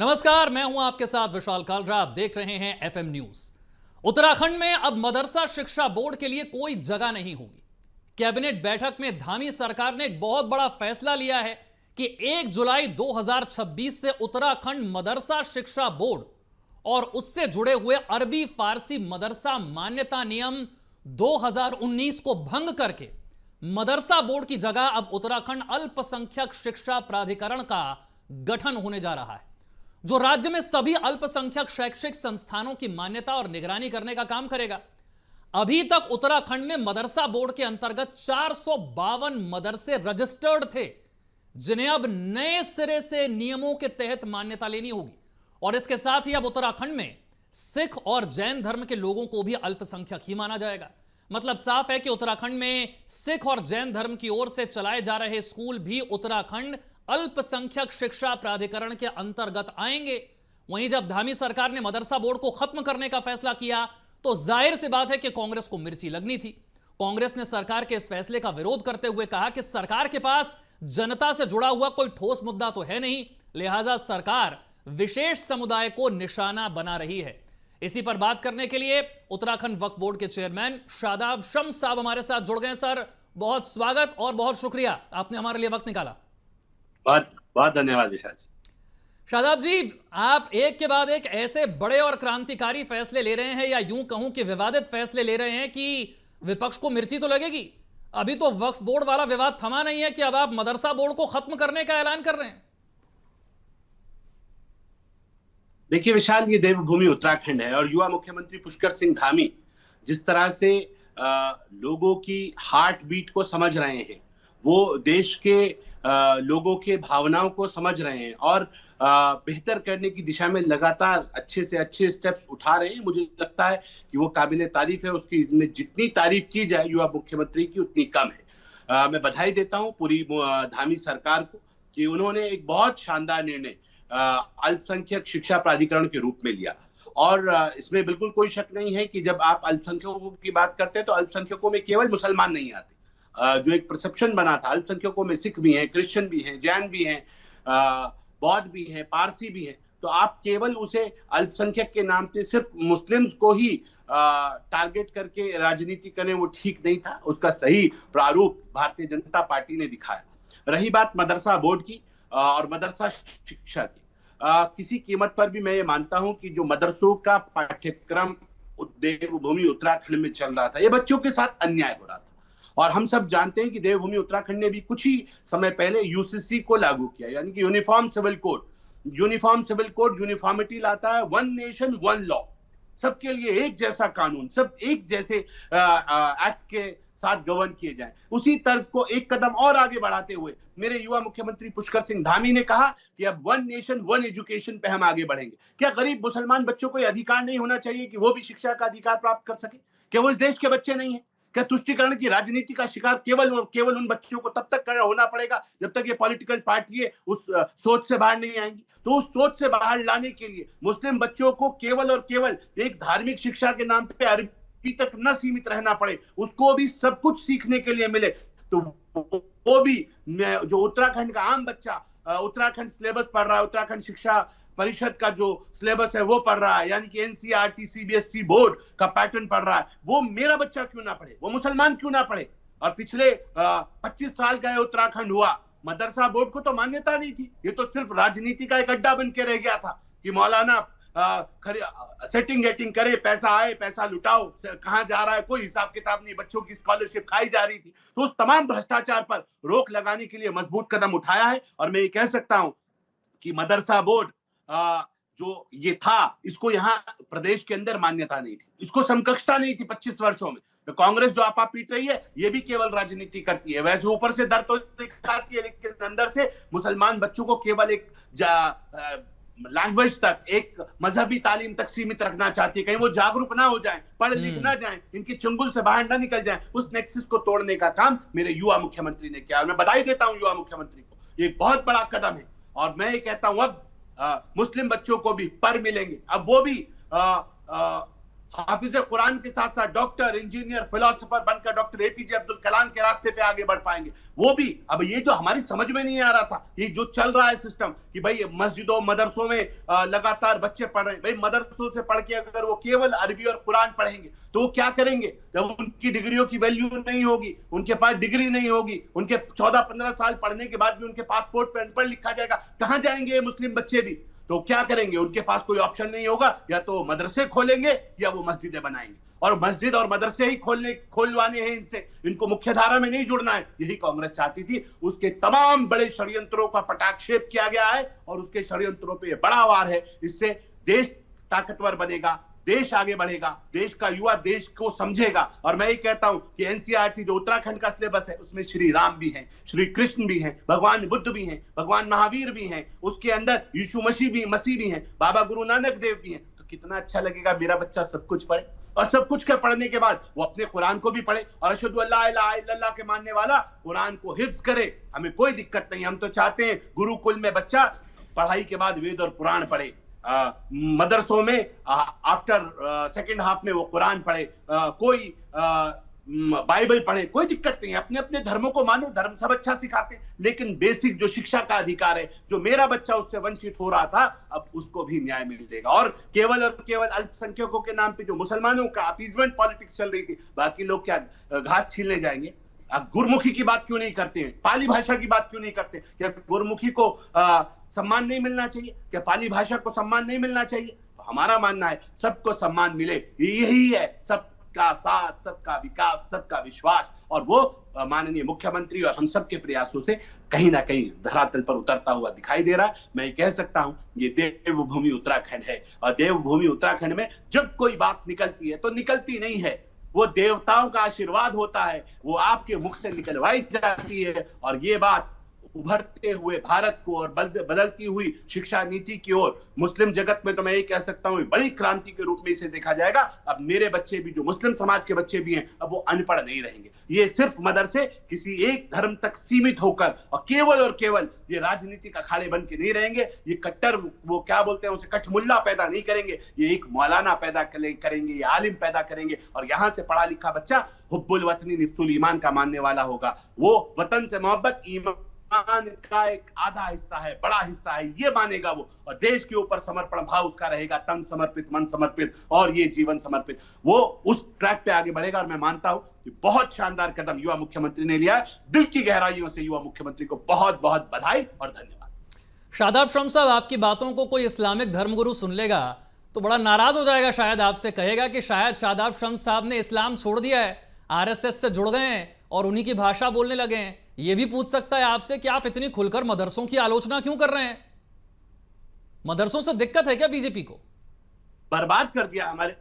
नमस्कार, मैं हूं आपके साथ विशाल कालरा। आप देख रहे हैं एफएम न्यूज। उत्तराखंड में अब मदरसा शिक्षा बोर्ड के लिए कोई जगह नहीं होगी। कैबिनेट बैठक में धामी सरकार ने एक बहुत बड़ा फैसला लिया है कि 1 जुलाई 2026 से उत्तराखंड मदरसा शिक्षा बोर्ड और उससे जुड़े हुए अरबी फारसी मदरसा मान्यता नियम 2019 को भंग करके मदरसा बोर्ड की जगह अब उत्तराखंड अल्पसंख्यक शिक्षा प्राधिकरण का गठन होने जा रहा है, जो राज्य में सभी अल्पसंख्यक शैक्षिक संस्थानों की मान्यता और निगरानी करने का काम करेगा। अभी तक उत्तराखंड में मदरसा बोर्ड के अंतर्गत 452 मदरसे रजिस्टर्ड थे, जिन्हें अब नए सिरे से नियमों के तहत मान्यता लेनी होगी। और इसके साथ ही अब उत्तराखंड में सिख और जैन धर्म के लोगों को भी अल्पसंख्यक ही माना जाएगा। मतलब साफ है कि उत्तराखंड में सिख और जैन धर्म की ओर से चलाए जा रहे स्कूल भी उत्तराखंड अल्पसंख्यक शिक्षा प्राधिकरण के अंतर्गत आएंगे। वहीं जब धामी सरकार ने मदरसा बोर्ड को खत्म करने का फैसला किया तो जाहिर सी बात है कि कांग्रेस को मिर्ची लगनी थी। कांग्रेस ने सरकार के इस फैसले का विरोध करते हुए कहा कि सरकार के पास जनता से जुड़ा हुआ कोई ठोस मुद्दा तो है नहीं, लिहाजा सरकार विशेष समुदाय को निशाना बना रही है। इसी पर बात करने के लिए उत्तराखंड वक्फ बोर्ड के चेयरमैन शादाब शम्स साहब हमारे साथ जुड़ गए। सर, बहुत स्वागत और बहुत शुक्रिया, आपने हमारे लिए वक्त निकाला। बहुत बहुत धन्यवाद विशाल जी। शादाब जी, आप एक के बाद एक ऐसे बड़े और क्रांतिकारी फैसले ले रहे हैं, या यूं कहूं कि विवादित फैसले ले रहे हैं कि विपक्ष को मिर्ची तो लगेगी। अभी तो वक्फ बोर्ड वाला विवाद थमा नहीं है कि अब आप मदरसा बोर्ड को खत्म करने का ऐलान कर रहे हैं। देखिए विशाल, ये देवभूमि उत्तराखंड है और युवा मुख्यमंत्री पुष्कर सिंह धामी जिस तरह से लोगों की हार्ट बीट को समझ रहे हैं, वो देश के लोगों के भावनाओं को समझ रहे हैं और बेहतर करने की दिशा में लगातार अच्छे से अच्छे स्टेप्स उठा रहे हैं। मुझे लगता है कि वो काबिले तारीफ है। उसकी जितनी तारीफ की जाए युवा मुख्यमंत्री की उतनी कम है। मैं बधाई देता हूं पूरी धामी सरकार को कि उन्होंने एक बहुत शानदार निर्णय अल्पसंख्यक शिक्षा प्राधिकरण के रूप में लिया। और इसमें बिल्कुल कोई शक नहीं है कि जब आप अल्पसंख्यकों की बात करते हैं तो अल्पसंख्यकों में केवल मुसलमान नहीं आते। जो एक परसेप्शन बना था, अल्पसंख्यकों में सिख भी हैं, क्रिश्चियन भी हैं, जैन भी हैं, बौद्ध भी हैं, पारसी भी हैं। तो आप केवल उसे अल्पसंख्यक के नाम से सिर्फ मुस्लिम्स को ही टारगेट करके राजनीति करें, वो ठीक नहीं था। उसका सही प्रारूप भारतीय जनता पार्टी ने दिखाया। रही बात मदरसा बोर्ड की और मदरसा शिक्षा की, किसी कीमत पर भी मैं ये मानता हूं कि जो मदरसों का पाठ्यक्रम देवभूमि उत्तराखंड में चल रहा था, ये बच्चों के साथ अन्याय हो रहा था। और हम सब जानते हैं कि देवभूमि उत्तराखंड ने भी कुछ ही समय पहले यूसीसी को लागू किया, यानी कि uniform civil code. Uniform civil code uniformity लाता है, वन नेशन वन लॉ, सबके लिए एक जैसा कानून, सब एक जैसे एक्ट के साथ गवर्न किए जाएं। उसी तर्ज को एक कदम और आगे बढ़ाते हुए मेरे युवा मुख्यमंत्री पुष्कर सिंह धामी ने कहा कि अब वन नेशन वन एजुकेशन पे हम आगे बढ़ेंगे। क्या गरीब मुसलमान बच्चों को यह अधिकार नहीं होना चाहिए कि वो भी शिक्षा का अधिकार प्राप्त कर सके? क्या वो इस देश के बच्चे नहीं है? क्या तुष्टीकरण की राजनीति का शिकार केवल और केवल उन बच्चों को तब तक होना पड़ेगा जब तक ये पॉलिटिकल पार्टी उस सोच से बाहर नहीं आएंगी? तो उस सोच से बाहर लाने के लिए मुस्लिम बच्चों को केवल और केवल एक धार्मिक शिक्षा के नाम पे अरबी तक न सीमित रहना पड़े, उसको भी सब कुछ सीखने के लिए मिले, तो वो भी जो उत्तराखंड का आम बच्चा उत्तराखंड सिलेबस पढ़ रहा है, उत्तराखंड शिक्षा परिषद का जो सिलेबस है वो पढ़ रहा है, यानी कि एनसीईआरटी सीबीएसई बोर्ड का पैटर्न पढ़ रहा है, वो मेरा बच्चा क्यों ना पढ़े, वो मुसलमान क्यों ना पढ़े? और पिछले 25 साल का उत्तराखंड हुआ, मदरसा बोर्ड को तो मान्यता नहीं थी। ये तो सिर्फ राजनीति का एक अड्डा बन के रह गया था कि मौलाना सेटिंग गेटिंग करे, पैसा आए, पैसा लुटाओ, कहां जा रहा है कोई हिसाब किताब नहीं, बच्चों की स्कॉलरशिप खाई जा रही थी। तो उस तमाम भ्रष्टाचार पर रोक लगाने के लिए मजबूत कदम उठाया है। और मैं ये कह सकता हूं कि मदरसा बोर्ड जो ये था, इसको यहाँ प्रदेश के अंदर मान्यता नहीं थी, इसको समकक्षता नहीं थी 25 वर्षों में। तो कांग्रेस जो आपा पीट रही है, ये भी केवल राजनीति करती है। वैसे ऊपर से दर्द तो दिखाती है, लेकिन अंदर से मुसलमान बच्चों को केवल एक लैंग्वेज तक, एक मजहबी तालीम तक सीमित रखना चाहती है। कहीं वो जागरूक ना हो जाए, पढ़ लिख ना जाए, इनकी चुंगल से बाहर ना निकल जाए, उस नेक्सस को तोड़ने का काम मेरे युवा मुख्यमंत्री ने किया। और मैं बधाई देता हूं युवा मुख्यमंत्री को, ये बहुत बड़ा कदम है। और मैं ये कहता हूं अब मुस्लिम बच्चों को भी पर मिलेंगे। अब वो भी हाफिज कुरान के साथ साथ डॉक्टर, इंजीनियर, फिलोसोफर बनकर डॉक्टर एपीजे अब्दुल कलाम के रास्ते पे आगे बढ़ पाएंगे। वो भी अब ये जो हमारी समझ में नहीं आ रहा था, ये जो चल रहा है सिस्टम कि भाई मस्जिदों मदरसों में लगातार बच्चे पढ़ रहे हैं, भाई मदरसों से पढ़ के अगर वो केवल अरबी और कुरान पढ़ेंगे तो वो क्या करेंगे जब उनकी डिग्रियों की वैल्यू नहीं होगी, उनके पास डिग्री नहीं होगी, उनके 14-15 साल पढ़ने के बाद भी उनके पासपोर्ट पे अनपढ़ लिखा जाएगा, कहां जाएंगे ये मुस्लिम बच्चे भी? तो क्या करेंगे? उनके पास कोई ऑप्शन नहीं होगा, या तो मदरसे खोलेंगे या वो मस्जिदें बनाएंगे, और मस्जिद और मदरसे ही खोलवाने हैं इनसे, इनको मुख्य धारा में नहीं जुड़ना है। यही कांग्रेस चाहती थी। उसके तमाम बड़े षड्यंत्रों का पटाक्षेप किया गया है और उसके षड्यंत्रों पे बड़ा वार है। इससे देश ताकतवर बनेगा, देश आगे बढ़ेगा, देश का युवा देश को समझेगा। और मैं ये कहता हूं कि एनसीईआरटी जो उत्तराखंड का सिलेबस है उसमें श्री राम भी हैं, श्री कृष्ण भी हैं, भगवान बुद्ध भी हैं, भगवान महावीर भी हैं, उसके अंदर यीशु मसीह भी हैं, बाबा गुरु नानक देव भी हैं। तो कितना अच्छा लगेगा मेरा बच्चा सब कुछ पढ़े, और सब कुछ के पढ़ने के बाद वो अपने कुरान को भी पढ़े, और अशहदु अल्ला इलाहा इल्लल्लाह के मानने वाला कुरान को हिफ्ज करे। हमें कोई दिक्कत नहीं। हम तो चाहते हैं गुरुकुल में बच्चा पढ़ाई के बाद वेद और कुरान पढ़े, मदरसों में आफ्टर सेकेंड हाफ में वो कुरान पढ़े, कोई बाइबल पढ़े, कोई दिक्कत नहीं है। अपने अपने धर्मों को मानो, धर्म सब अच्छा सिखाते हैं, लेकिन बेसिक जो शिक्षा का अधिकार है, जो मेरा बच्चा उससे वंचित हो रहा था, अब उसको भी न्याय मिलेगा। और केवल अल्पसंख्यकों के नाम पे जो मुसलमानों का अपीजमेंट पॉलिटिक्स चल रही थी, बाकी लोग क्या घास छीलने जाएंगे? गुरमुखी की बात क्यों नहीं करते हैं? पाली भाषा की बात क्यों नहीं करते? क्या गुरमुखी को सम्मान नहीं मिलना चाहिए? क्या पाली भाषा को सम्मान नहीं मिलना चाहिए? तो हमारा मानना है सबको सम्मान मिले, यही है सबका साथ, सबका विकास, सबका विश्वास। और वो माननीय मुख्यमंत्री और हम सबके प्रयासों से कहीं ना कहीं धरातल पर उतरता हुआ दिखाई दे रहा है। मैं कह सकता हूं ये देवभूमि उत्तराखंड है, और देवभूमि उत्तराखंड में जब कोई बात निकलती है तो निकलती नहीं है, वो देवताओं का आशीर्वाद होता है, वो आपके मुख से निकलवाई जाती है। और ये बात उभरते हुए भारत को और बदलती हुई शिक्षा नीति की ओर मुस्लिम जगत में तो मैं ये कह सकता हूं बड़ी क्रांति के रूप में इसे देखा जाएगा। अब मेरे बच्चे भी, जो मुस्लिम समाज के बच्चे भी हैं, अब वो अनपढ़ नहीं रहेंगे। ये सिर्फ मदरसे किसी एक धर्म तक सीमित होकर और केवल ये राजनीतिक अखाड़े बन के नहीं रहेंगे। ये कट्टर, वो क्या बोलते हैं उसे, कठमुल्ला पैदा नहीं करेंगे। ये एक मौलाना पैदा करेंगे, ये आलिम पैदा करेंगे, और यहां से पढ़ा लिखा बच्चा हुब्बुल वतनी निफ्सुल ईमान का मानने वाला होगा। वो वतन से मोहब्बत, ईमान का एक आधा हिस्सा है, बड़ा हिस्सा है, ये मानेगा वो, और देश के ऊपर समर्पण भाव उसका रहेगा, तन समर्पित, मन समर्पित, और ये जीवन समर्पित। वो उस ट्रैक पे आगे बढ़ेगा। और मैं मानता हूं कि बहुत शानदार कदम युवा मुख्यमंत्री ने लिया है। दिल की गहराइयों से युवा मुख्यमंत्री को बहुत बहुत बधाई और धन्यवाद। शादाब शम्स साहब, आपकी बातों को कोई इस्लामिक धर्मगुरु सुन लेगा तो बड़ा नाराज हो जाएगा, शायद आपसे कहेगा कि शायद शादाब शम्स साहब ने इस्लाम छोड़ दिया है, आरएसएस से जुड़ गए हैं और उन्हीं की भाषा बोलने लगे हैं। ये भी पूछ सकता है आपसे कि आप इतनी खुलकर मदरसों की आलोचना क्यों कर रहे हैं? मदरसों से दिक्कत है क्या बीजेपी को? बर्बाद कर दिया हमारे,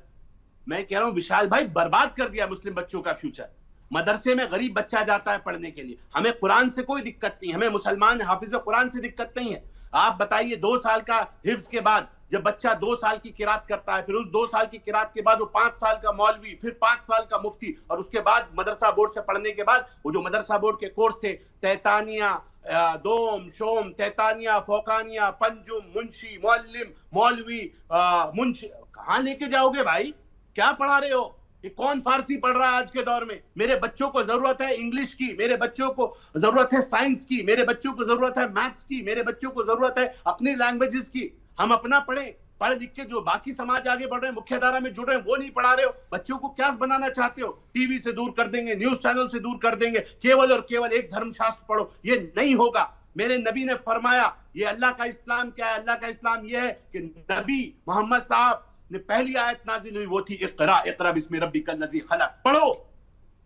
मैं कह रहा हूं विशाल भाई, बर्बाद कर दिया मुस्लिम बच्चों का फ्यूचर। मदरसे में गरीब बच्चा जाता है पढ़ने के लिए, हमें कुरान से कोई दिक्कत नहीं, हमें मुसलमान हाफिज कुरान से दिक्कत नहीं है। आप बताइए, 2 साल का हिफ्ज के बाद जब बच्चा 2 साल की किरात करता है, फिर उस 2 साल की किरात के बाद वो 5 साल का मौलवी, फिर 5 साल का मुफ्ती, और उसके बाद मदरसा बोर्ड से पढ़ने के बाद वो जो मदरसा बोर्ड के कोर्स थे, तैतानिया, दोम, शोम, तैतानिया, फोकानिया, पंजुम, मुंशी, मौलिम, मौलवी, मुंशी, कहां लेके जाओगे भाई? क्या पढ़ा रहे हो? ये कौन फारसी पढ़ रहा है आज के दौर में? मेरे बच्चों को जरूरत है इंग्लिश की, मेरे बच्चों को जरूरत है साइंस की, मेरे बच्चों को जरूरत है मैथ्स की, मेरे बच्चों को जरूरत है अपनी लैंग्वेजेस की। हम अपना पढ़ें, पढ़ लिख के जो बाकी समाज आगे बढ़ रहे हैं, मुख्य धारा में जुड़ रहे हैं, वो नहीं पढ़ा रहे हो। बच्चों को क्या बनाना चाहते हो? टीवी से दूर कर देंगे, न्यूज चैनल से दूर कर देंगे, केवल और केवल एक धर्मशास्त्र पढ़ो। ये नहीं होगा। मेरे नबी ने फरमाया, ये अल्लाह का इस्लाम क्या है? अल्लाह का इस्लाम यह है कि नबी मोहम्मद साहब ने पहली आयत नाजिल हुई वो थी इक़रा बिस्मि रब्बिकल लज़ी खलक़, पढ़ो।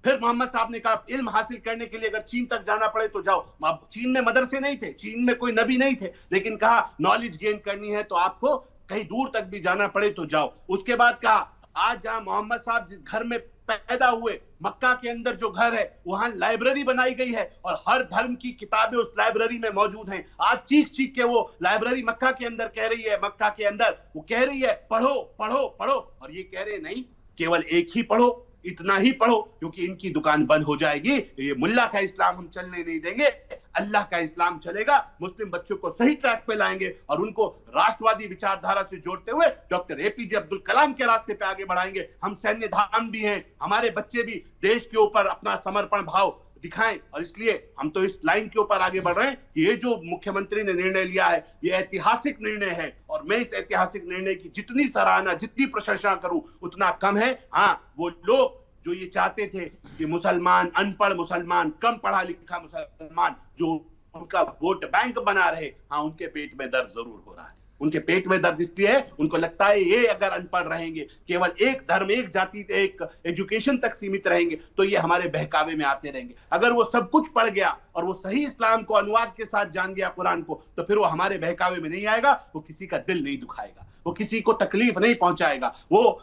फिर मोहम्मद साहब ने कहा इल्म हासिल करने के लिए अगर चीन तक जाना पड़े तो जाओ। अब चीन में मदरसे नहीं थे, चीन में कोई नबी नहीं थे, लेकिन कहा नॉलेज गेन करनी है तो आपको कहीं दूर तक भी जाना पड़े तो जाओ। उसके बाद कहा आज जहां मोहम्मद साहब जिस घर में पैदा हुए, मक्का के अंदर जो घर है, वहां लाइब्रेरी बनाई गई है और हर धर्म की किताबें उस लाइब्रेरी में मौजूद हैं। आज चीख चीख के वो लाइब्रेरी मक्का के अंदर कह रही है, मक्का के अंदर वो कह रही है पढ़ो पढ़ो पढ़ो, और ये कह रहे नहीं केवल एक ही पढ़ो, इतना ही पढ़ो, क्योंकि इनकी दुकान बंद हो जाएगी। ये मुल्ला का इस्लाम हम चलने नहीं देंगे। अल्लाह का इस्लाम चलेगा, मुस्लिम बच्चों को सही ट्रैक पे लाएंगे और उनको राष्ट्रवादी विचारधारा से जोड़ते हुए डॉक्टर एपीजे अब्दुल कलाम के रास्ते पे आगे बढ़ाएंगे। हम सैन्य धाम भी हैं, हमारे बच्चे भी देश के ऊपर अपना समर्पण भाव दिखाएं और इसलिए हम तो इस लाइन के ऊपर आगे बढ़ रहे हैं कि ये जो मुख्यमंत्री ने निर्णय लिया है ये ऐतिहासिक निर्णय है और मैं इस ऐतिहासिक निर्णय की जितनी सराहना, जितनी प्रशंसा करूं उतना कम है। हाँ, वो लोग जो ये चाहते थे कि मुसलमान, अनपढ़ मुसलमान, कम पढ़ा लिखा मुसलमान जो उनका वोट बैंक बना रहे, हाँ उनके पेट में दर्द जरूर हो रहा है। उनके पेट में दर्द इसलिए है, उनको लगता है ये अगर अनपढ़ रहेंगे, केवल एक धर्म, एक जाति, एक एजुकेशन तक सीमित रहेंगे तो ये हमारे बहकावे में आते रहेंगे। अगर वो सब कुछ पढ़ गया और वो सही इस्लाम को अनुवाद के साथ जान गया कुरान को, तो फिर वो हमारे बहकावे में नहीं आएगा, वो किसी का दिल नहीं दुखाएगा, वो किसी को तकलीफ नहीं पहुंचाएगा, वो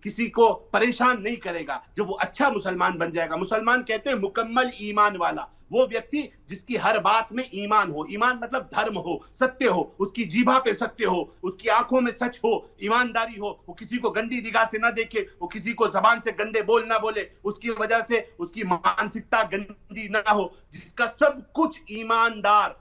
किसी को परेशान नहीं करेगा। जब वो अच्छा मुसलमान बन जाएगा, मुसलमान कहते हैं मुकम्मल ईमान वाला, वो व्यक्ति जिसकी हर बात में ईमान हो, ईमान मतलब धर्म हो, सत्य हो, उसकी जीभा पे सत्य हो, उसकी आंखों में सच हो, ईमानदारी हो, वो किसी को गंदी निगाह से ना देखे, वो किसी को जबान से गंदे बोल ना बोले, उसकी वजह से उसकी मानसिकता गंदी ना हो, जिसका सब कुछ ईमानदार,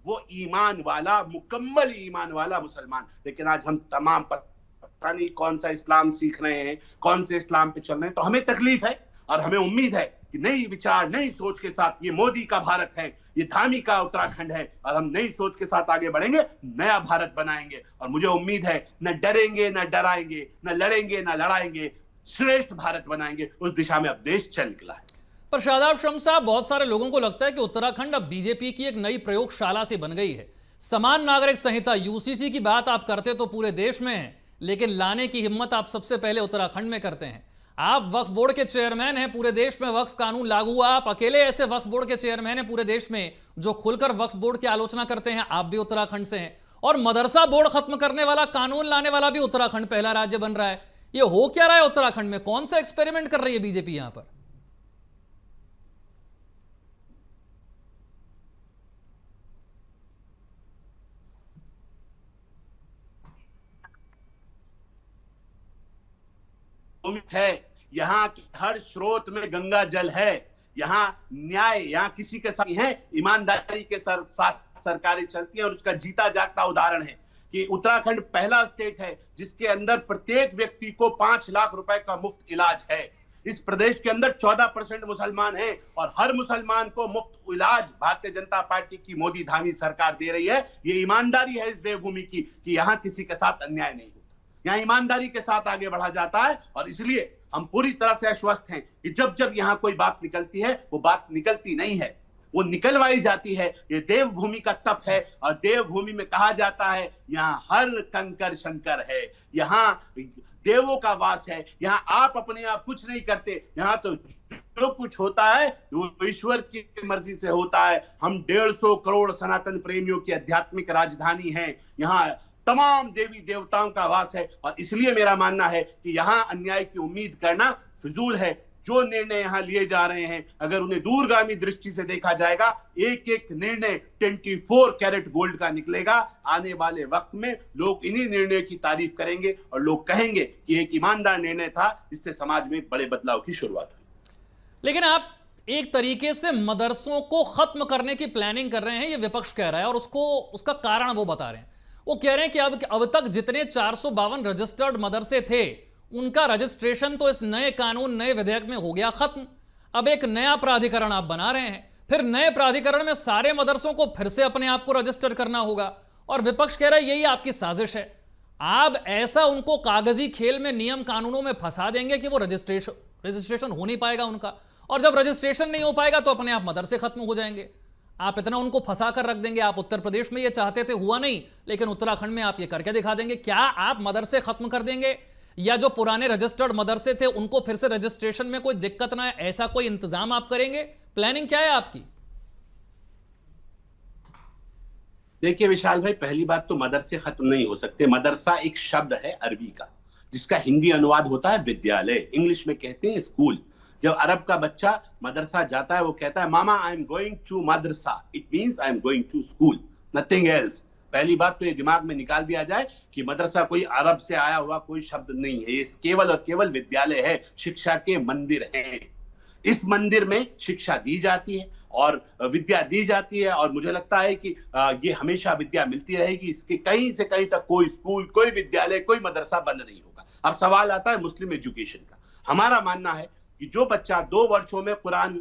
वो ईमान वाला, मुकम्मल ईमान वाला मुसलमान। लेकिन आज हम तमाम पता नहीं कौन सा इस्लाम सीख रहे हैं, कौन से इस्लाम पे चल रहे हैं, तो हमें तकलीफ है और हमें उम्मीद है कि नई विचार, नई सोच के साथ, ये मोदी का भारत है, ये धामी का उत्तराखंड है और हम नई सोच के साथ आगे बढ़ेंगे, नया भारत बनाएंगे। और मुझे उम्मीद है न डरेंगे, न डराएंगे, न लड़ेंगे, न लड़ाएंगे, श्रेष्ठ भारत बनाएंगे। उस दिशा में अब देश चल निकला है। पर शादाब शम्स साहब, बहुत सारे लोगों को लगता है कि उत्तराखंड अब बीजेपी की एक नई प्रयोगशाला से बन गई है। समान नागरिक संहिता यूसीसी की बात आप करते तो पूरे देश में है, लेकिन लाने की हिम्मत आप सबसे पहले उत्तराखंड में करते हैं। आप वक्फ बोर्ड के चेयरमैन हैं, पूरे देश में वक्फ कानून लागू हुआ, आप अकेले ऐसे वक्फ बोर्ड के चेयरमैन हैं पूरे देश में जो खुलकर वक्फ बोर्ड की आलोचना करते हैं। आप भी उत्तराखंड से हैं और मदरसा बोर्ड खत्म करने वाला, कानून लाने वाला भी उत्तराखंड पहला राज्य बन रहा है। ये हो क्या रहा है उत्तराखंड में? कौन सा एक्सपेरिमेंट कर रही है बीजेपी यहां पर? है यहाँ की हर स्रोत में गंगा जल है, यहाँ न्याय, यहाँ किसी के साथ है, ईमानदारी के साथ सरकारें चलती हैं और उसका जीता जागता उदाहरण है कि उत्तराखंड पहला स्टेट है जिसके अंदर प्रत्येक व्यक्ति को 5 लाख रुपए का मुफ्त इलाज है। इस प्रदेश के अंदर 14% मुसलमान हैं और हर मुसलमान को मुफ्त इलाज भारतीय जनता पार्टी की मोदी धामी सरकार दे रही है। ये ईमानदारी है इस देवभूमि की कि यहाँ किसी के साथ अन्याय नहीं होता, यहाँ ईमानदारी के साथ आगे बढ़ा जाता है। और इसलिए हम पूरी तरह से आश्वस्त हैं कि जब जब यहाँ कोई बात निकलती है, वो बात निकलती नहीं है, वो निकलवाई जाती है। ये देवभूमि का तप है और देवभूमि में कहा जाता है यहाँ हर कंकर शंकर है, यहाँ देवों का वास है, यहाँ आप अपने आप कुछ नहीं करते, यहाँ तो जो कुछ होता है वो ईश्वर की मर्जी से होता है। हम 150 करोड़ सनातन प्रेमियों की आध्यात्मिक राजधानी है, यहाँ तमाम देवी देवताओं का वास है और इसलिए मेरा मानना है कि यहाँ अन्याय की उम्मीद करना फिजूल है। जो निर्णय यहाँ लिए जा रहे हैं, अगर उन्हें दूरगामी दृष्टि से देखा जाएगा, एक एक निर्णय 24 कैरेट गोल्ड का निकलेगा। आने वाले वक्त में लोग इन्हीं निर्णय की तारीफ करेंगे और लोग कहेंगे कि एक ईमानदार निर्णय था जिससे समाज में बड़े बदलाव की शुरुआत हुई। लेकिन आप एक तरीके से मदरसों को खत्म करने की प्लानिंग कर रहे हैं, ये विपक्ष कह रहा है और उसका कारण वो बता रहे हैं। वो कह रहे हैं कि अब तक जितने 452 रजिस्टर्ड मदरसे थे उनका रजिस्ट्रेशन तो इस नए कानून, नए विधेयक में हो गया खत्म। अब एक नया प्राधिकरण आप बना रहे हैं, फिर नए प्राधिकरण में सारे मदरसों को फिर से अपने आप को रजिस्टर करना होगा और विपक्ष कह रहा है यही आपकी साजिश है। आप ऐसा उनको कागजी खेल में, नियम कानूनों में फंसा देंगे कि वो रजिस्ट्रेशन हो नहीं पाएगा उनका, और जब रजिस्ट्रेशन नहीं हो पाएगा तो अपने आप मदरसे खत्म हो जाएंगे। आप इतना उनको फंसा कर रख देंगे। आप उत्तर प्रदेश में ये चाहते थे, हुआ नहीं, लेकिन उत्तराखंड में आप ये करके दिखा देंगे। क्या आप मदरसे खत्म कर देंगे या जो पुराने रजिस्टर्ड मदरसे थे उनको फिर से रजिस्ट्रेशन में कोई दिक्कत ना है, ऐसा कोई इंतजाम आप करेंगे? प्लानिंग क्या है आपकी? देखिए विशाल भाई, पहली बात तो मदरसे खत्म नहीं हो सकते। मदरसा एक शब्द है अरबी का जिसका हिंदी अनुवाद होता है विद्यालय, इंग्लिश में कहते हैं स्कूल। जब अरब का बच्चा मदरसा जाता है वो कहता है mama I am going to madrasa, it means I am going to school, nothing else. पहली बात तो ये दिमाग में निकाल दिया जाए कि मदरसा कोई अरब से आया हुआ कोई शब्द नहीं है, ये केवल और केवल विद्यालय है, शिक्षा के मंदिर हैं। इस मंदिर में शिक्षा दी जाती है और विद्या दी जाती है, और मुझे लगता है कि ये हमेशा विद्या मिलती रहेगी। इसके कहीं से कहीं तक कोई स्कूल, कोई विद्यालय, कोई मदरसा बंद नहीं होगा। अब सवाल आता है मुस्लिम एजुकेशन का। हमारा मानना है कि जो बच्चा 2 वर्षों में कुरान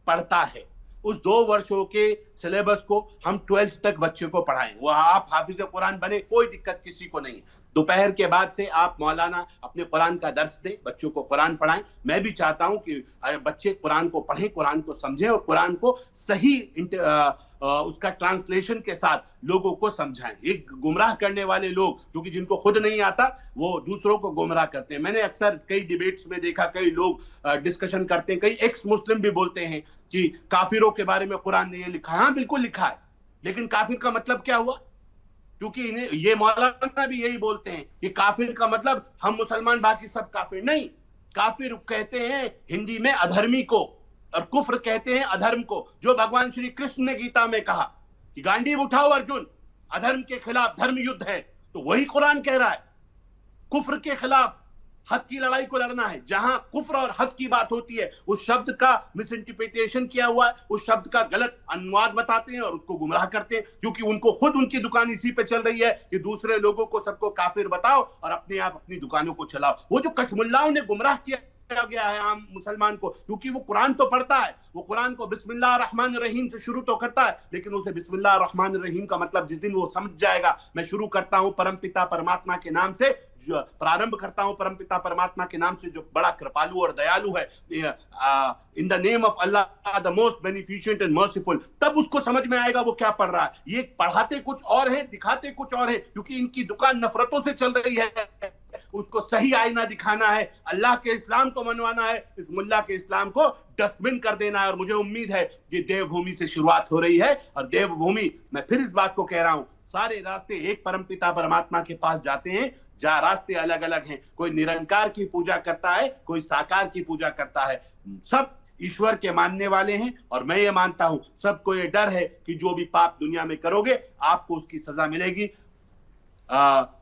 पढ़ता है, उस 2 वर्षों के सिलेबस को हम 12th तक बच्चे को पढ़ाएं। वो आप हाफिज कुरान बने, कोई दिक्कत किसी को नहीं। दोपहर के बाद से आप मौलाना अपने कुरान का दर्स दें, बच्चों को कुरान पढ़ाएं। मैं भी चाहता हूं कि बच्चे कुरान को पढ़ें, कुरान को समझें और कुरान को सही उसका ट्रांसलेशन के साथ लोगों को समझाएं। एक गुमराह करने वाले लोग, क्योंकि जिनको खुद नहीं आता वो दूसरों को गुमराह करते हैं। मैंने अक्सर कई डिबेट्स में देखा, कई लोग डिस्कशन करते हैं, कई एक्स मुस्लिम भी बोलते हैं कि काफिरों के बारे में कुरान ने ये लिखा है। हाँ, बिल्कुल लिखा है, लेकिन काफिर का मतलब क्या हुआ? क्योंकि इन्हें ये मौलाना भी यही बोलते हैं कि काफिर का मतलब हम मुसलमान बाकी सब काफिर नहीं। काफिर कहते हैं हिंदी में अधर्मी को, और कुफ्र कहते हैं अधर्म को। जो भगवान श्री कृष्ण ने गीता में कहा कि गांडीव उठाओ अर्जुन, अधर्म के खिलाफ धर्म युद्ध है, तो वही कुरान कह रहा है। कुफ्र के खिलाफ हक की लड़ाई को लड़ना है। जहां कुफ्र और हक की बात होती है, उस शब्द का मिस इंटरप्रिटेशन किया हुआ है, उस शब्द का गलत अनुवाद बताते हैं और उसको गुमराह करते हैं, क्योंकि उनको खुद उनकी दुकान इसी पे चल रही है कि दूसरे लोगों को सबको काफिर बताओ और अपने आप अपनी दुकानों को चलाओ। वो जो कठमुल्लाओं ने गुमराह किया गया है आम मुसलमान को, क्योंकि वो कुरान तो पढ़ता है, वो कुरान को बिस्मिल्लाह रहमान रहीम से शुरू तो करता है, लेकिन उसे बिस्मिल्लाह रहमान रहीम का मतलब जिस दिन वो समझ जाएगा, मैं शुरू करता हूं परमपिता परमात्मा के नाम से, प्रारंभ करता हूं परमपिता परमात्मा के नाम से जो बड़ा कृपालु और दयालु है, in the name of Allah the most beneficent and merciful, तब उसको समझ में आएगा वो क्या पढ़ रहा है। ये पढ़ाते कुछ और है, दिखाते कुछ और है, क्योंकि इनकी दुकान नफरतों से चल रही है। उसको सही आईना दिखाना है, अल्लाह के इस्लाम को मनवाना है, इस मुल्ला के इस्लाम को डस्टबिन कर देना है। और मुझे उम्मीद है कि देवभूमि से शुरुआत हो रही है, और देवभूमि, मैं फिर इस बात को कह रहा हूं, सारे रास्ते एक परमपिता परमात्मा के पास जाते हैं, जहां रास्ते अलग अलग हैं। कोई निरंकार की पूजा करता है, कोई साकार की पूजा करता है, सब ईश्वर के मानने वाले हैं। और मैं ये मानता हूं, सबको ये डर है कि जो भी पाप दुनिया में करोगे आपको उसकी सजा मिलेगी,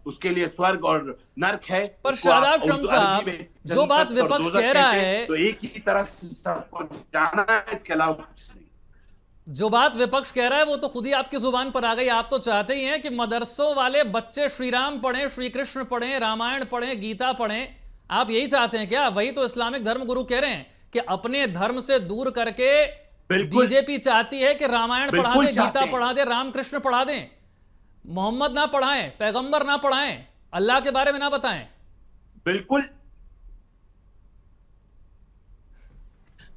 उसके लिए स्वर्ग और नरक है। पर शादाब शम्स साहब, जो बात विपक्ष कह रहा है, तो एक ही तरफ सबको जाना है, इसके अलावा कुछ नहीं। जो बात विपक्ष कह रहा है वो तो खुद ही आपकी जुबान पर आ गई। आप तो चाहते ही हैं कि मदरसों वाले बच्चे श्री राम पढ़ें, श्री कृष्ण पढ़ें, रामायण पढ़ें, गीता पढ़ें। आप यही चाहते हैं क्या? वही तो इस्लामिक धर्म गुरु कह रहे हैं कि अपने धर्म से दूर करके बीजेपी चाहती है कि रामायण पढ़ा दे, गीता पढ़ा दे, रामकृष्ण पढ़ा दें, मोहम्मद ना पढ़ाएं, पैगंबर ना पढ़ाएं, अल्लाह के बारे में ना बताएं। बिल्कुल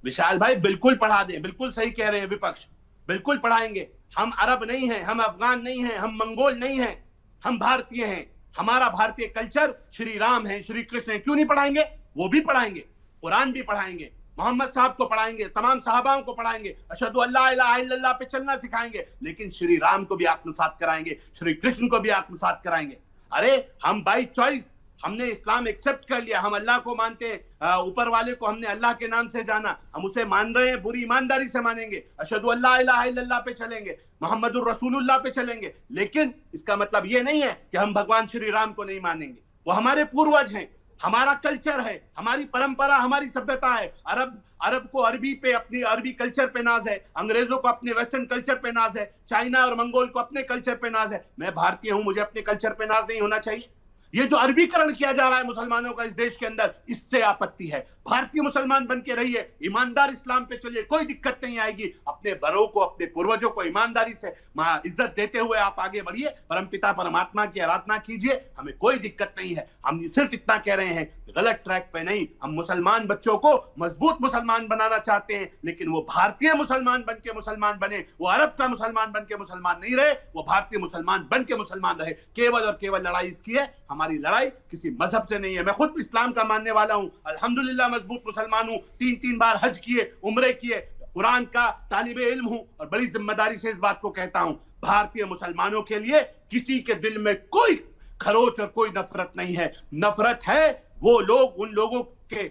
विशाल भाई, बिल्कुल पढ़ा दें, बिल्कुल सही कह रहे हैं विपक्ष, बिल्कुल पढ़ाएंगे। हम अरब नहीं हैं, हम अफगान नहीं हैं, हम मंगोल नहीं हैं, हम भारतीय हैं। हमारा भारतीय कल्चर श्री राम है, श्री कृष्ण है, क्यों नहीं पढ़ाएंगे? वो भी पढ़ाएंगे, कुरान भी पढ़ाएंगे, मोहम्मद साहब को पढ़ाएंगे, तमाम साहबाओं को पढ़ाएंगे, अशहदु अल्ला इलाहा इल्लल्लाह पे चलना सिखाएंगे, लेकिन श्री राम को भी आत्मसात कराएंगे, श्री कृष्ण को भी आत्मसात कराएंगे। अरे हम बाई चॉइस, हमने इस्लाम एक्सेप्ट कर लिया, हम अल्लाह को मानते हैं, ऊपर वाले को हमने अल्लाह के नाम से जाना, हम उसे मान रहे हैं, पूरी ईमानदारी से मानेंगे, अशहदु अल्ला इलाहा इल्लल्लाह पे चलेंगे, मोहम्मदुर रसूलुल्लाह पे चलेंगे। लेकिन इसका मतलब ये नहीं है कि हम भगवान श्री राम को नहीं मानेंगे। वो हमारे पूर्वज हैं, हमारा कल्चर है, हमारी परंपरा, हमारी सभ्यता है। अरब को अरबी पे, अपनी अरबी कल्चर पे नाज है, अंग्रेजों को अपने वेस्टर्न कल्चर पे नाज है, चाइना और मंगोल को अपने कल्चर पे नाज है। मैं भारतीय हूं, मुझे अपने कल्चर पे नाज नहीं होना चाहिए? ये जो अरबीकरण किया जा रहा है मुसलमानों का इस देश के अंदर, इससे आपत्ति है। भारतीय मुसलमान बन के रहिए, ईमानदार इस्लाम पे चलिए, कोई दिक्कत नहीं आएगी। अपने बड़ों को, अपने पूर्वजों को ईमानदारी से इज्जत देते हुए आप आगे बढ़िए, परमपिता परमात्मा की आराधना कीजिए, हमें कोई दिक्कत नहीं है। हम सिर्फ इतना कह रहे हैं, गलत ट्रैक पे नहीं। हम मुसलमान बच्चों को मजबूत मुसलमान बनाना चाहते हैं, लेकिन वो भारतीय मुसलमान बन के मुसलमान बने, वो अरब का मुसलमान बन के मुसलमान नहीं रहे, वो भारतीय मुसलमान बन के मुसलमान रहे। केवल और केवल लड़ाई इसकी है, हमारी लड़ाई किसी मजहब से नहीं है। मैं खुद इस्लाम का मानने वाला हूं, अल्हम्दुलिल्लाह मजबूत मुसलमान हूं, 3-3 बार हज किए, उम्रे किए, कुरान का तालिबे इल्म हूं, और बड़ी जिम्मेदारी से इस बात को कहता हूं, भारतीय मुसलमानों के लिए किसी के दिल में कोई खरोच और कोई नफरत नहीं है। नफरत है वो लोग, उन लोगों के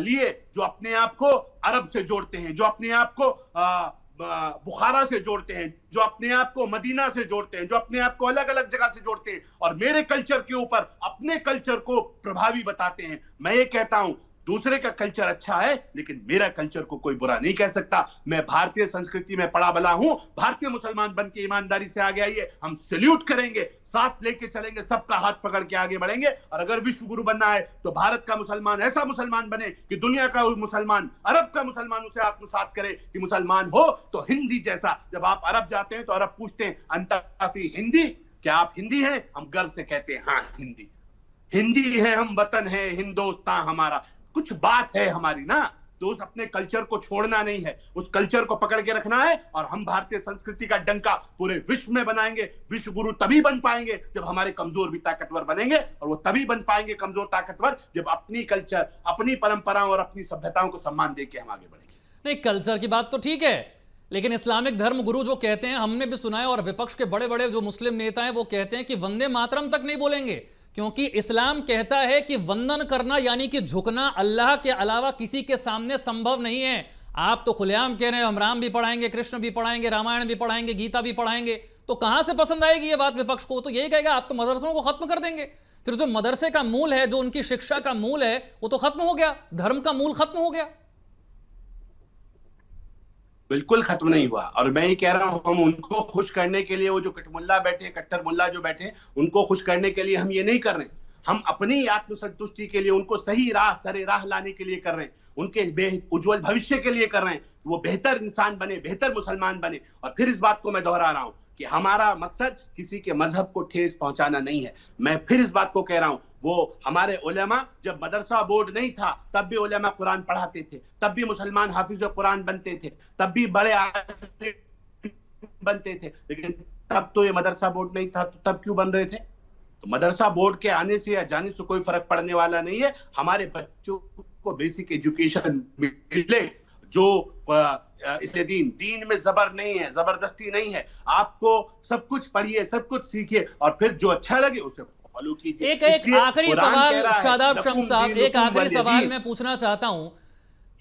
लिए जो अपने आप को अरब से जोड़ते हैं, जो अपने आप को बुखारा से जोड़ते हैं, जो अपने आप को मदीना से जोड़ते हैं, जो अपने आप को अलग अलग जगह से जोड़ते हैं, और मेरे कल्चर के ऊपर अपने कल्चर को प्रभावी बताते हैं। मैं ये कहता हूं, दूसरे का कल्चर अच्छा है लेकिन मेरा कल्चर को कोई बुरा नहीं कह सकता। मैं भारतीय संस्कृति में पड़ा बला हूं, भारतीय मुसलमान बन के ईमानदारी से आगे आइए, हम सैल्यूट करेंगे, साथ लेके चलेंगे, सबका हाथ पकड़ के आगे बढ़ेंगे। और अगर विश्व गुरु बनना है तो भारत का मुसलमान ऐसा मुसलमान बने कि दुनिया का मुसलमान, अरब का मुसलमान उसे आत्मसात करे कि मुसलमान हो तो हिंदी जैसा। जब आप अरब जाते हैं तो अरब पूछते हैं अंताफी हिंदी, क्या आप हिंदी हैं? हम गर्व से कहते हैं हाँ हिंदी, हिंदी है, हम वतन है हिंदुस्तान हमारा। कुछ बात है हमारी ना, तो उस अपने कल्चर को छोड़ना नहीं है, उस कल्चर को पकड़ के रखना है। और हम भारतीय संस्कृति का डंका पूरे विश्व में बनाएंगे। विश्व गुरु तभी बन पाएंगे जब हमारे कमजोर भी ताकतवर बनेंगे, और वो तभी बन पाएंगे कमजोर ताकतवर जब अपनी कल्चर, अपनी परंपराओं और अपनी सभ्यताओं को सम्मान देके हम आगे बढ़ेंगे। नहीं, कल्चर की बात तो ठीक है, लेकिन इस्लामिक धर्म गुरु जो कहते हैं, हमने भी सुना है, और विपक्ष के बड़े बड़े जो मुस्लिम नेता हैं वो कहते हैं कि वंदे मातरम तक नहीं बोलेंगे, क्योंकि इस्लाम कहता है कि वंदन करना यानी कि झुकना अल्लाह के अलावा किसी के सामने संभव नहीं है। आप तो खुलेआम कह रहे हैं हम राम भी पढ़ाएंगे, कृष्ण भी पढ़ाएंगे, रामायण भी पढ़ाएंगे, गीता भी पढ़ाएंगे, तो कहां से पसंद आएगी ये बात विपक्ष को? तो यही कहेगा आप तो मदरसों को खत्म कर देंगे। फिर जो मदरसे का मूल है, जो उनकी शिक्षा का मूल है, वो तो खत्म हो गया, धर्म का मूल खत्म हो गया। बिल्कुल खत्म नहीं हुआ। और मैं ये कह रहा हूं, हम उनको खुश करने के लिए, वो जो कटमुल्ला बैठे, कट्टर मुल्ला जो बैठे, उनको खुश करने के लिए हम ये नहीं कर रहे। हम अपनी आत्मसंतुष्टि के लिए, उनको सही राह, सरे राह लाने के लिए कर रहे हैं, उनके उज्जवल भविष्य के लिए कर रहे हैं, वो बेहतर इंसान बने, बेहतर मुसलमान बने। और फिर इस बात को मैं दोहरा रहा हूं कि हमारा मकसद किसी के मजहब को ठेस पहुंचाना नहीं है। मैं फिर इस बात को कह रहा हूं, वो हमारे उलेमा, जब मदरसा बोर्ड नहीं था तब भी उलेमा कुरान पढ़ाते थे, तब भी मुसलमान हाफिज कुरान बनते थे, तब भी बड़े बनते थे। लेकिन तब तो ये मदरसा बोर्ड नहीं था, तो तब क्यों बन रहे थे? तो मदरसा बोर्ड के आने से या जाने से कोई फर्क पड़ने वाला नहीं है। हमारे बच्चों को बेसिक एजुकेशन मिले, जो इसलिए दीन में जबर नहीं है, जबरदस्ती नहीं है। आपको सब कुछ पढ़िए, सब कुछ सीखिए, और फिर जो अच्छा लगे उसे फॉलो कीजिए। एक आखिरी सवाल शादाब शम्स साहब, एक आखिरी सवाल मैं पूछना चाहता हूं,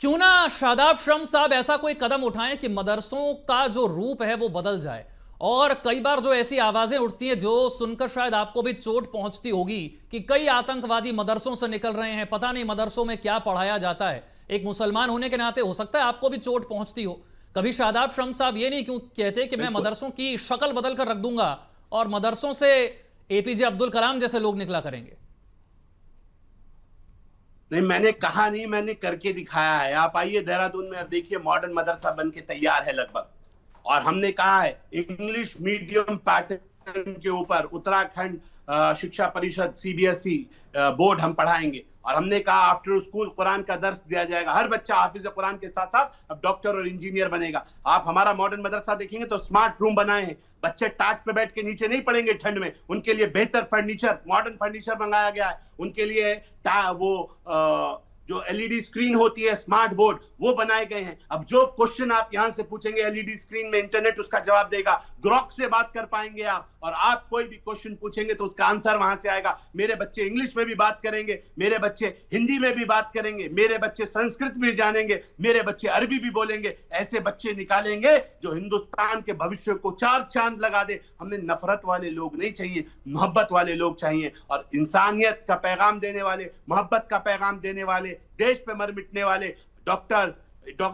क्यों ना शादाब शम्स साहब ऐसा कोई कदम उठाएं कि मदरसों का जो रूप है वो बदल जाए। और कई बार जो ऐसी आवाजें उठती हैं जो सुनकर शायद आपको भी चोट पहुंचती होगी कि कई आतंकवादी मदरसों से निकल रहे हैं, पता नहीं मदरसों में क्या पढ़ाया जाता है। एक मुसलमान होने के नाते हो सकता है आपको भी चोट पहुंचती हो। कभी शादाब शम्स साहब ये नहीं क्यों कहते कि मैं मदरसों की शक्ल बदल कर रख दूंगा और मदरसों से एपीजे अब्दुल कलाम जैसे लोग निकला करेंगे? नहीं, मैंने कहा नहीं, मैंने करके दिखाया है। आप आइए देहरादून में और देखिए, मॉडर्न मदरसा बन के तैयार है लगभग। और हमने कहा है इंग्लिश मीडियम पैटर्न के ऊपर उत्तराखंड शिक्षा परिषद सीबीएसई बोर्ड हम पढ़ाएंगे। और हमने कहा आफ्टर स्कूल कुरान का दर्स दिया जाएगा। हर बच्चा हाफिज कुरान के साथ साथ अब डॉक्टर और इंजीनियर बनेगा। आप हमारा मॉडर्न मदरसा देखेंगे तो स्मार्ट रूम बनाए हैं, बच्चे टाट पे बैठ के नीचे नहीं पढ़ेंगे ठंड में, उनके लिए बेहतर फर्नीचर, मॉडर्न फर्नीचर मंगाया गया है। उनके लिए वो जो एलईडी स्क्रीन होती है, स्मार्ट बोर्ड, वो बनाए गए हैं। अब जो क्वेश्चन आप यहां से पूछेंगे एलईडी स्क्रीन में इंटरनेट उसका जवाब देगा, ग्रॉक से बात कर पाएंगे आप, और आप कोई भी क्वेश्चन पूछेंगे तो उसका आंसर वहां से आएगा। मेरे बच्चे इंग्लिश में भी बात करेंगे, मेरे बच्चे हिंदी में भी बात करेंगे, मेरे बच्चे संस्कृत भी जानेंगे, मेरे बच्चे अरबी भी बोलेंगे। ऐसे बच्चे निकालेंगे जो हिंदुस्तान के भविष्य को चार चांद लगा दे। हमें नफरत वाले लोग नहीं चाहिए, मोहब्बत वाले लोग चाहिए, और इंसानियत का पैगाम देने वाले, मोहब्बत का पैगाम देने वाले, देश पे मर मिटने वाले डॉक्टर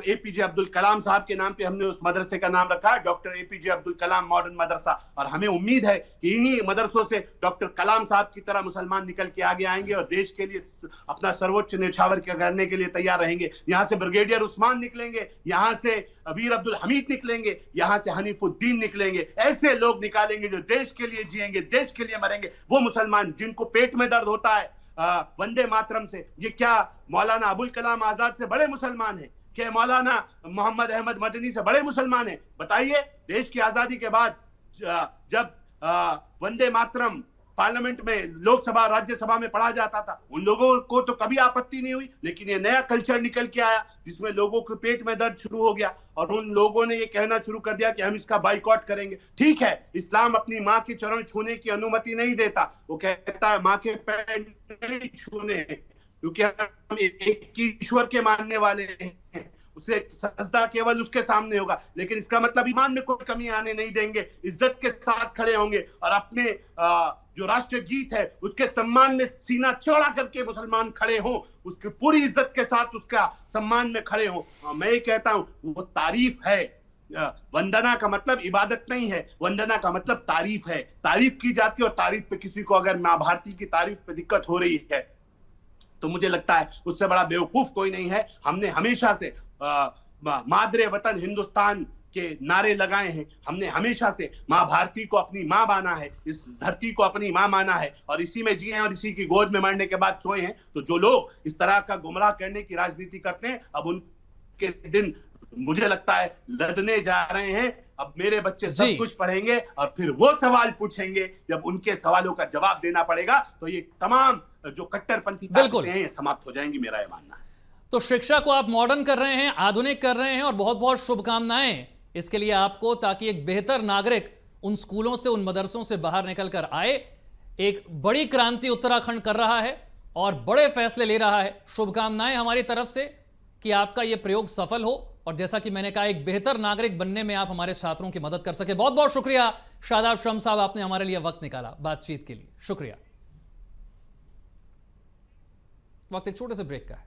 एपीजे अब्दुल कलाम साहब के नाम पे हमने उस मदरसे का नाम रखा है, doctor APJ Abdul Kalam modern मदरसा। और हमें उम्मीद है कि इन्हीं मदरसों से डॉक्टर कलाम साहब की तरह मुसलमान निकल के आगे आएंगे और देश के लिए अपना सर्वोच्च न्यौछावर करने के लिए तैयार रहेंगे। यहाँ से ब्रिगेडियर उस्मान निकलेंगे, यहाँ से वीर अब्दुल हमीद निकलेंगे, यहाँ से हनीफुद्दीन निकलेंगे। ऐसे लोग निकालेंगे जो देश के लिए जिएंगे, देश के लिए मरेंगे। वो मुसलमान जिनको पेट में दर्द होता है वंदे मातरम से, ये क्या मौलाना अबुल कलाम आजाद से बड़े मुसलमान हैं? क्या मौलाना मोहम्मद अहमद मदनी से बड़े मुसलमान हैं? बताइए। देश की आजादी के बाद जब वंदे मातरम पार्लियामेंट में, लोकसभा, राज्यसभा में पढ़ा जाता था, उन लोगों को तो कभी आपत्ति नहीं हुई। लेकिन ये नया कल्चर निकल के आया जिसमें लोगों के पेट में दर्द शुरू हो गया और उन लोगों ने ये कहना शुरू कर दिया कि हम इसका बाइकआउट करेंगे। ठीक है, इस्लाम अपनी माँ के चरण छूने की अनुमति नहीं देता। वो कहता है माँ के पैर नहीं छूने, क्योंकि हम एक ईश्वर के मानने वाले हैं। उसे सजदा केवल उसके सामने होगा, लेकिन इसका मतलब ईमान में कोई कमी आने नहीं देंगे, इज्जत के साथ खड़े होंगे और अपने जो राष्ट्रीय गीत है उसके सम्मान में सीना चौड़ा करके मुसलमान खड़े हों, उसकी पूरी इज्जत के साथ उसका सम्मान में खड़े हों। मैं ये कहता हूं वो तारीफ है। वंदना का मतलब इबादत नहीं है, वंदना का मतलब तारीफ है। तारीफ की जाती है और तारीफ पे किसी को अगर मां भारती की तारीफ पे दिक्कत हो रही है तो मुझे लगता है उससे बड़ा बेवकूफ कोई नहीं है। हमने हमेशा से मादरे वतन हिंदुस्तान के नारे लगाए हैं, हमने हमेशा से मां भारती को अपनी मां माना है, इस धरती को अपनी मां माना है और इसी में जिए हैं और इसी की गोद में मरने के बाद सोए हैं। तो जो लोग इस तरह का गुमराह करने की राजनीति करते हैं, अब उनके दिन मुझे लगता है लदने जा रहे हैं। अब मेरे बच्चे सब कुछ पढ़ेंगे और फिर वो सवाल पूछेंगे, जब उनके सवालों का जवाब देना पड़ेगा तो ये तमाम जो कट्टरपंथी ताकतें हैं ये समाप्त हो जाएंगी, मेरा ये मानना है। तो शिक्षा को आप मॉडर्न कर रहे हैं, आधुनिक कर रहे हैं और बहुत बहुत शुभकामनाएं इसके लिए आपको, ताकि एक बेहतर नागरिक उन स्कूलों से, उन मदरसों से बाहर निकल कर आए। एक बड़ी क्रांति उत्तराखंड कर रहा है और बड़े फैसले ले रहा है। शुभकामनाएं हमारी तरफ से कि आपका यह प्रयोग सफल हो और जैसा कि मैंने कहा, एक बेहतर नागरिक बनने में आप हमारे छात्रों की मदद कर सके। बहुत बहुत शुक्रिया शादाब शम्स साहब, आपने हमारे लिए वक्त निकाला बातचीत के लिए, शुक्रिया। वक्त एक छोटे से ब्रेक का है।